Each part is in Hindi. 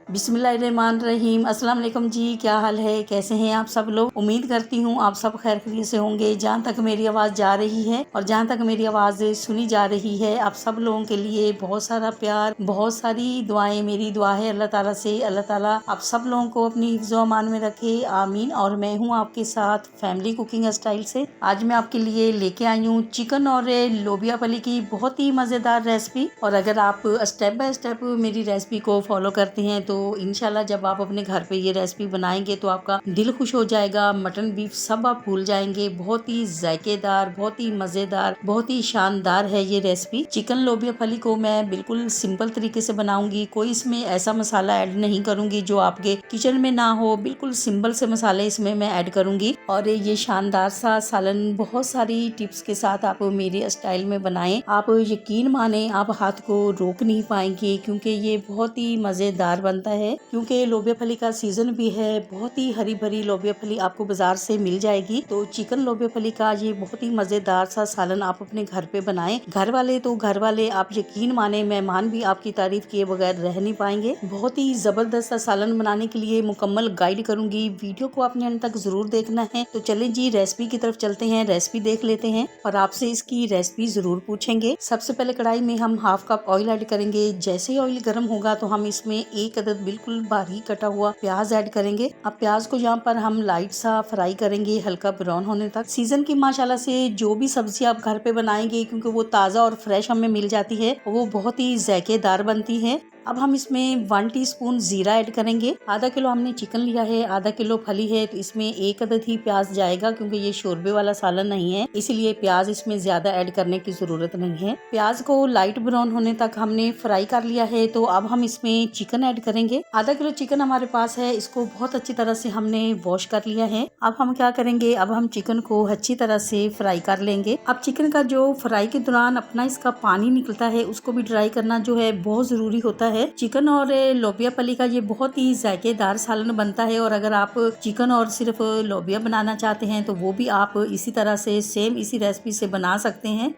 बिस्मिल्लाहिर्रहमानिर्रहीम। अस्सलाम वालेकुम जी, क्या हाल है, कैसे हैं आप सब लोग। उम्मीद करती हूँ आप सब खैर खैरियत से होंगे। जहाँ तक मेरी आवाज़ जा रही है और जहाँ तक मेरी आवाज़ सुनी जा रही है, आप सब लोगों के लिए बहुत सारा प्यार, बहुत सारी दुआएं। मेरी दुआ है अल्लाह ताला से, अल्लाह ताला आप सब लोगों को अपनी हिफ्ज़ो अमान में रखे, आमीन। और मैं हूँ आपके साथ फैमिली कुकिंग स्टाइल से। आज मैं आपके लिए लेके आई हूँ चिकन और लोबिया फली की बहुत ही मज़ेदार रेसिपी। और अगर आप स्टेप बाय स्टेप मेरी रेसिपी को फॉलो करते हैं तो इंशाल्लाह जब आप अपने घर पे ये रेसिपी बनाएंगे तो आपका दिल खुश हो जाएगा। मटन बीफ सब आप भूल जाएंगे। बहुत ही जायकेदार, बहुत ही मजेदार, बहुत ही शानदार है ये रेसिपी। चिकन लोबिया फली को मैं बिल्कुल सिंपल तरीके से बनाऊंगी। कोई इसमें ऐसा मसाला ऐड नहीं करूंगी जो आपके किचन में ना हो। बिल्कुल सिंपल से मसाले इसमें मैं ऐड करूंगी। और ये शानदार सा सालन बहुत सारी टिप्स के साथ आप मेरे स्टाइल में बनाएं। आप यकीन माने आप हाथ को रोक नहीं पाएंगे क्योंकि ये बहुत ही मजेदार बनता है। क्योंकि लोबिया फली का सीजन भी है, बहुत ही हरी भरी लोबिया फली आपको बाजार से मिल जाएगी। तो चिकन लोबिया फली का ये बहुत ही मजेदार सा सालन आप अपने घर पे बनाएं। घर वाले तो घर वाले, आप यकीन माने मेहमान भी आपकी तारीफ किए बगैर रह नहीं पाएंगे। बहुत ही जबरदस्त सा सालन बनाने के लिए मुकम्मल गाइड करूंगी। वीडियो को आपने अंत तक जरूर देखना है। तो चलें जी रेसिपी की तरफ चलते हैं, रेसिपी देख लेते हैं और आपसे इसकी रेसिपी जरूर पूछेंगे। सबसे पहले कढ़ाई में हम हाफ कप ऑयल ऐड करेंगे। जैसे ही ऑयल गर्म होगा तो हम इसमें एक अदद बिल्कुल बारीक कटा हुआ प्याज ऐड करेंगे। अब प्याज को यहाँ पर हम लाइट सा फ्राई करेंगे, हल्का ब्राउन होने तक। सीजन की माशाल्लाह से जो भी सब्जी आप घर पे बनाएंगे, क्योंकि वो ताज़ा और फ्रेश हमें मिल जाती है, वो बहुत ही जायकेदार बनती है। अब हम इसमें 1 टीस्पून जीरा ऐड करेंगे। आधा किलो हमने चिकन लिया है, आधा किलो फली है, तो इसमें एक अदद ही प्याज जाएगा क्योंकि ये शोरबे वाला सालन नहीं है, इसलिए प्याज इसमें ज्यादा ऐड करने की जरूरत नहीं है। प्याज को लाइट ब्राउन होने तक हमने फ्राई कर लिया है। तो अब हम इसमें चिकन ऐड करेंगे। आधा किलो चिकन हमारे पास है, इसको बहुत अच्छी तरह से हमने वॉश कर लिया है। अब हम क्या करेंगे, अब हम चिकन को अच्छी तरह से फ्राई कर लेंगे। अब चिकन का जो फ्राई के दौरान अपना इसका पानी निकलता है, उसको भी ड्राई करना जो है बहुत जरूरी होता है। चिकन और लोबिया फली का ये बहुत ही जायकेदार सालन बनता है। और अगर आप चिकन और सिर्फ लोबिया बनाना चाहते हैं तो वो भी आप इसी तरह से सेम इसी रेसिपी से बना सकते हैं।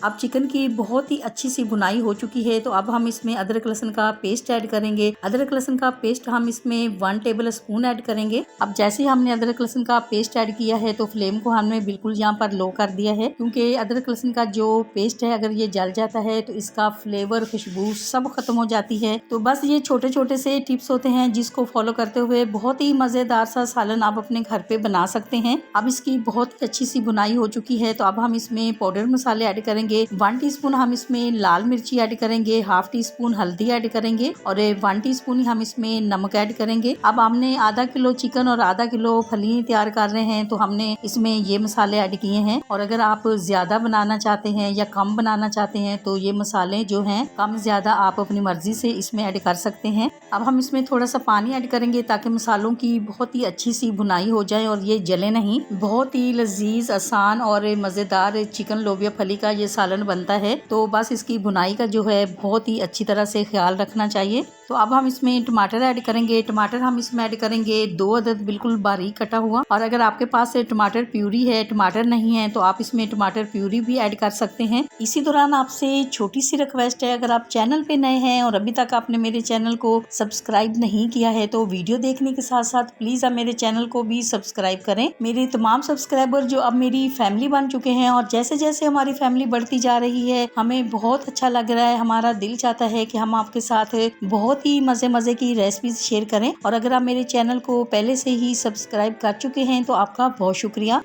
अब चिकन की बहुत ही अच्छी सी बुनाई हो चुकी है। तो अब हम इसमें अदरक लहसुन का पेस्ट ऐड करेंगे। अदरक लहसुन का पेस्ट हम इसमें 1 टेबल स्पून ऐड करेंगे। अब जैसे हमने अदरक लहसुन का पेस्ट ऐड किया है तो फ्लेम को हमने बिल्कुल यहाँ पर लो कर दिया है, क्योंकि अदरक लहसुन का जो पेस्ट है अगर ये जल जाता है तो इसका फ्लेवर, खुशबू सब खत्म हो जाती है। तो बस ये छोटे छोटे से टिप्स होते हैं जिसको फॉलो करते हुए बहुत ही मजेदार सा सालन आप अपने घर पे बना सकते हैं। अब इसकी बहुत ही अच्छी सी बुनाई हो चुकी है। तो अब हम इसमें पाउडर मसाले ऐड करेंगे। 1 टीस्पून हम इसमें लाल मिर्ची ऐड करेंगे, हाफ टी स्पून हल्दी ऐड करेंगे और 1 टीस्पून हम इसमें नमक ऐड करेंगे। अब हमने आधा किलो चिकन और आधा किलो फली तैयार कर रहे हैं, तो हमने इसमें ये मसाले ऐड किए हैं। और अगर आप ज्यादा बनाना चाहते हैं या कम बनाना चाहते हैं तो ये मसाले जो हैं कम ज्यादा आप अपनी मर्जी से इसमें ऐड कर सकते हैं। अब हम इसमें थोड़ा सा पानी ऐड करेंगे ताकि मसालों की बहुत ही अच्छी सी बुनाई हो जाए और ये जले नहीं। बहुत ही लजीज, आसान और मजेदार चिकन लोबिया फली का ये सालन बनता है। तो बस इसकी बुनाई का जो है बहुत ही अच्छी तरह से ख्याल रखना चाहिए। तो अब हम इसमें टमाटर ऐड करेंगे। टमाटर हम इसमें ऐड करेंगे 2 अदद बिल्कुल बारीक कटा हुआ। और अगर आपके पास टमाटर प्यूरी है, टमाटर नहीं है, तो आप इसमें टमाटर प्यूरी भी ऐड कर सकते हैं। इसी दौरान आपसे छोटी सी रिक्वेस्ट है, अगर आप चैनल पे नए हैं और अभी तक आपने मेरे चैनल को सब्सक्राइब नहीं किया है तो वीडियो देखने के साथ साथ प्लीज आप मेरे चैनल को भी सब्सक्राइब करें। मेरे तमाम सब्सक्राइबर जो अब मेरी फैमिली बन चुके हैं और जैसे जैसे हमारी फैमिली बढ़ती जा रही है हमें बहुत अच्छा लग रहा है। हमारा दिल चाहता है कि हम आपके साथ बहुत ही मजे की रेसिपीज शेयर करें। और अगर आप मेरे चैनल को पहले से ही सब्सक्राइब कर चुके हैं तो आपका बहुत शुक्रिया।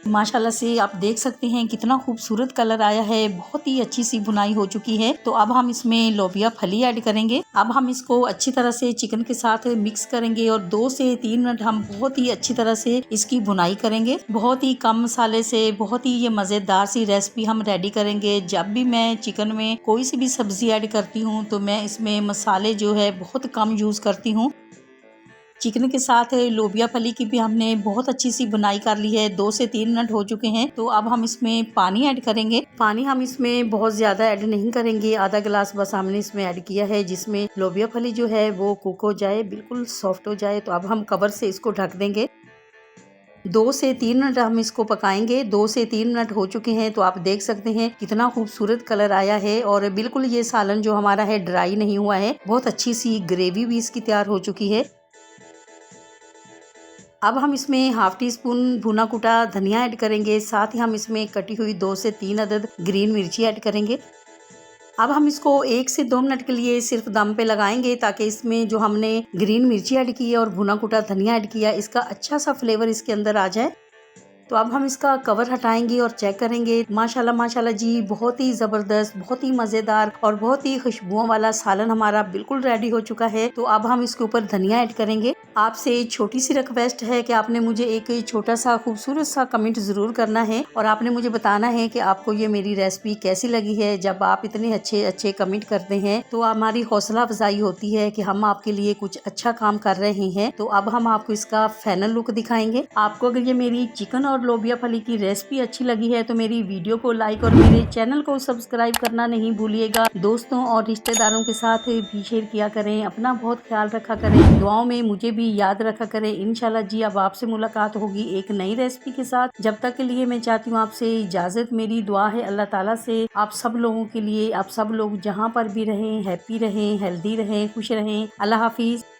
माशाल्लाह से आप देख सकते हैं कितना खूबसूरत कलर आया है, बहुत ही अच्छी सी बुनाई हो चुकी है। तो अब हम इसमें लोबिया फली ऐड करेंगे। अब हम इसको अच्छी तरह से चिकन के साथ मिक्स करेंगे और 2 से 3 मिनट हम बहुत ही अच्छी तरह से इसकी बुनाई करेंगे। बहुत ही कम मसाले से बहुत ही ये मजेदार सी रेसिपी हम रेडी करेंगे। जब भी मैं चिकन में कोई सी भी सब्जी ऐड करती हूँ तो मैं इसमें मसाले जो है बहुत कम यूज करती हूँ। चिकन के साथ लोबिया फली की भी हमने बहुत अच्छी सी बुनाई कर ली है। 2 से 3 मिनट हो चुके हैं। तो अब हम इसमें पानी ऐड करेंगे। पानी हम इसमें बहुत ज्यादा ऐड नहीं करेंगे, आधा गिलास बस हमने इसमें ऐड किया है, जिसमें लोबिया फली जो है वो कुक हो जाए, बिल्कुल सॉफ्ट हो जाए। तो अब हम कवर से इसको ढक देंगे। 2 से 3 मिनट हम इसको पकाएंगे। 2 से 3 मिनट हो चुके हैं, तो आप देख सकते हैं कितना खूबसूरत कलर आया है और बिल्कुल ये सालन जो हमारा है ड्राई नहीं हुआ है। बहुत अच्छी सी ग्रेवी भी इसकी तैयार हो चुकी है। अब हम इसमें हाफ टी स्पून भुना कुटा धनिया ऐड करेंगे। साथ ही हम इसमें कटी हुई 2 से 3 अदद ग्रीन मिर्ची ऐड करेंगे। अब हम इसको 1 से 2 मिनट के लिए सिर्फ दम पे लगाएंगे, ताकि इसमें जो हमने ग्रीन मिर्ची ऐड की है और भुना कुटा धनिया ऐड किया, इसका अच्छा सा फ्लेवर इसके अंदर आ जाए। तो अब हम इसका कवर हटाएंगे और चेक करेंगे। माशाल्लाह माशाल्लाह जी, बहुत ही ज़बरदस्त, बहुत ही मज़ेदार और बहुत ही खुशबुओं वाला सालन हमारा बिल्कुल रेडी हो चुका है। तो अब हम इसके ऊपर धनिया ऐड करेंगे। आपसे छोटी सी रिक्वेस्ट है कि आपने मुझे एक छोटा सा खूबसूरत सा कमेंट ज़रूर करना है और आपने मुझे बताना है कि आपको ये मेरी रेसिपी कैसी लगी है। जब आप इतने अच्छे अच्छे कमेंट करते हैं तो हमारी हौसला अफजाई होती है कि हम आपके लिए कुछ अच्छा काम कर रहे हैं। तो अब हम आपको इसका फाइनल लुक दिखाएंगे। आपको अगर ये मेरी चिकन और लोबिया फली की रेसिपी अच्छी लगी है तो मेरी वीडियो को लाइक और मेरे चैनल को सब्सक्राइब करना नहीं भूलिएगा। दोस्तों और रिश्तेदारों के साथ भी शेयर किया करें। अपना बहुत ख्याल रखा करें। दुआओं में मुझे भी याद रखा करें। इंशाल्लाह जी, अब आपसे मुलाकात होगी एक नई रेसिपी के साथ। जब तक के लिए मैं चाहती हूँ आपसे इजाज़त। मेरी दुआ है अल्लाह ताला से आप सब लोगों के लिए, आप सब लोग जहाँ पर भी रहें हैप्पी रहें, हेल्दी रहें, खुश रहें। अल्लाह हाफिज़।